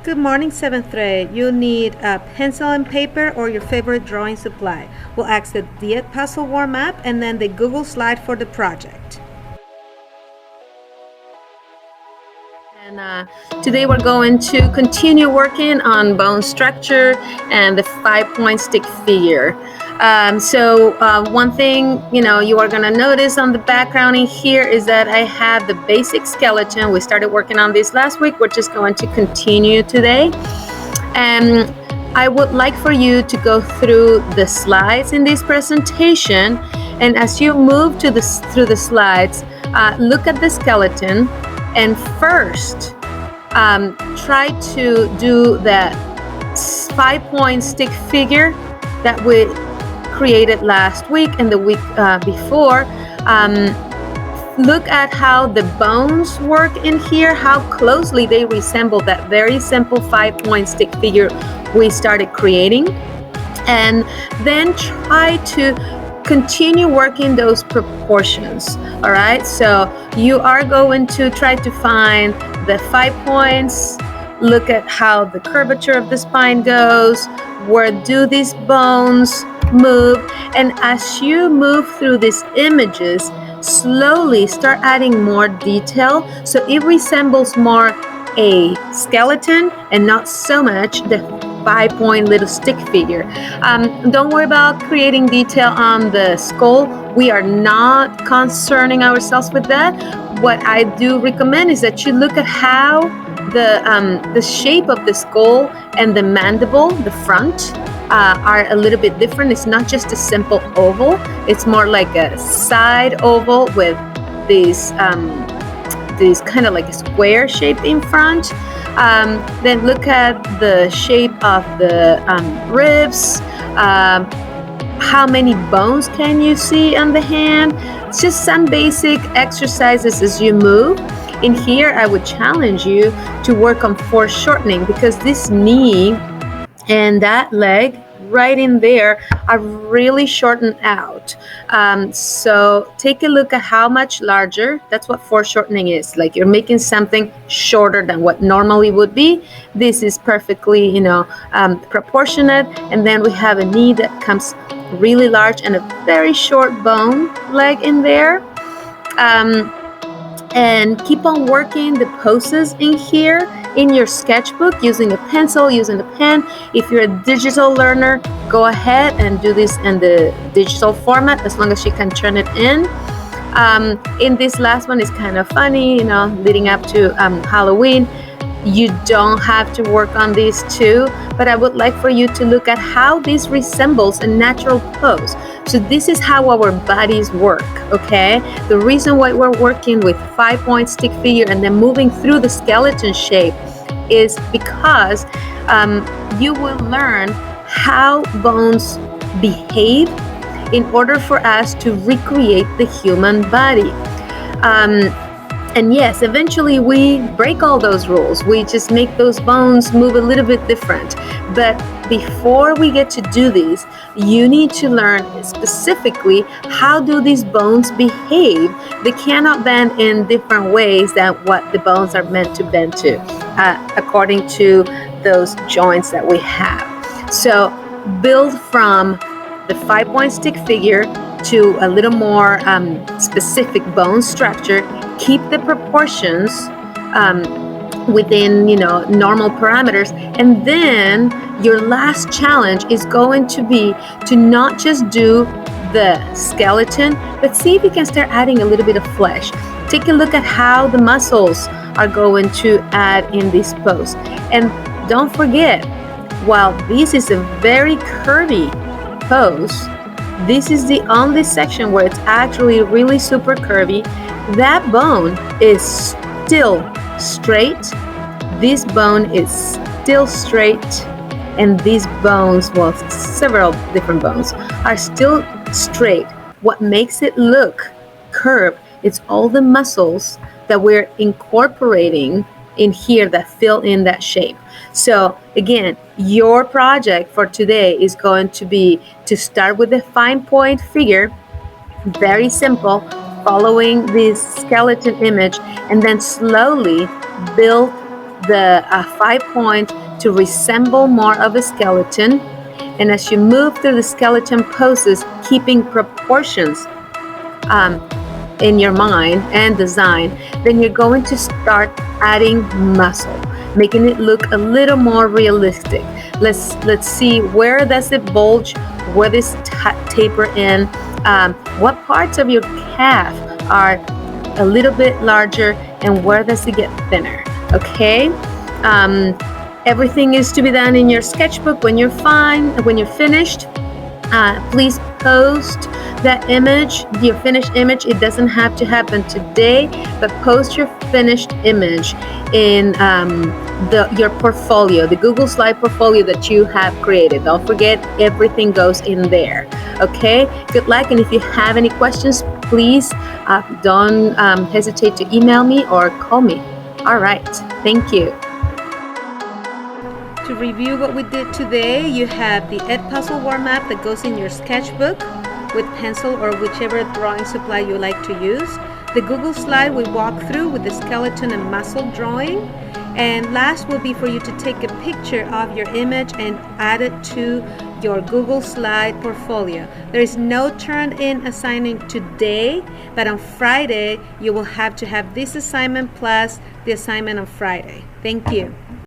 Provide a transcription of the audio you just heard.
Good morning, 7th grade. You'll need a pencil and paper or your favorite drawing supply. We'll ask the Diet puzzle warm-up and then the Google slide for the project. And today we're going to continue working on bone structure and the 5-point stick figure. One thing you are going to notice on the background in here is that I have the basic skeleton. We started working on this last week. We're just going to continue today. And I would like for you to go through the slides in this presentation. And as you move through the slides, look at the skeleton. And first, try to do that 5-point stick figure that we created last week and the week before. Look at how the bones work in here, how closely they resemble that very simple 5-point stick figure we started creating. And then try to continue working those proportions. All right, so you are going to try to find the 5 points, look at how the curvature of the spine goes, where do these bones move, and as you move through these images, slowly start adding more detail so it resembles more a skeleton and not so much the 5-point little stick figure. Don't worry about creating detail on the skull. We are not concerning ourselves with that. What I do recommend is that you look at how the shape of the skull and the mandible, the front, are a little bit different. It's not just a simple oval. It's more like a side oval with these kind of like a square shape in front. Then look at the shape of the ribs. How many bones can you see on the hand? It's just some basic exercises as you move. In here, I would challenge you to work on foreshortening because this knee and that leg right in there are really shortened out. So take a look at how much larger. That's what foreshortening is. Like you're making something shorter than what normally would be. This is perfectly, proportionate. And then we have a knee that comes really large and a very short bone leg in there. And keep on working the poses in here in your sketchbook using a pencil, using a pen. If you're a digital learner, go ahead and do this in the digital format as long as you can turn it in. In this last one is kind of funny, leading up to Halloween. You don't have to work on these too, but I would like for you to look at how this resembles a natural pose. So this is how our bodies work, okay? The reason why we're working with 5-point stick figure and then moving through the skeleton shape is because you will learn how bones behave in order for us to recreate the human body. And yes, eventually we break all those rules. We just make those bones move a little bit different. But before we get to do these, you need to learn specifically how do these bones behave. They cannot bend in different ways than what the bones are meant to bend to, according to those joints that we have. So build from the 5-point stick figure to a little more specific bone structure. Keep the proportions within normal parameters, and then your last challenge is going to be to not just do the skeleton, but see if you can start adding a little bit of flesh. Take a look at how the muscles are going to add in this pose. And don't forget, while this is a very curvy pose, this is the only section where it's actually really super curvy. That bone is still straight. This bone is still straight. And these bones, well, several different bones, are still straight. What makes it look curved is all the muscles that we're incorporating in here that fill in that shape. So again, your project for today is going to be to start with a 5-point figure, very simple, following this skeleton image, and then slowly build the 5-point to resemble more of a skeleton. And as you move through the skeleton poses, keeping proportions in your mind and design, then you're going to start adding muscle, making it look a little more realistic. Let's see, where does it bulge, where does it taper in, what parts of your calf are a little bit larger, and where does it get thinner. Okay, everything is to be done in your sketchbook. When you're finished, please post that image, your finished image. It doesn't have to happen today, but post your finished image in your portfolio, the Google Slide portfolio that you have created. Don't forget, everything goes in there. Okay, good luck, and if you have any questions, please don't hesitate to email me or call me. All right, thank you. To review what we did today, you have the Edpuzzle warm-up that goes in your sketchbook with pencil or whichever drawing supply you like to use. The Google Slide we walk through with the skeleton and muscle drawing. And last will be for you to take a picture of your image and add it to your Google Slide portfolio. There is no turn-in assignment today, but on Friday you will have to have this assignment plus the assignment on Friday. Thank you.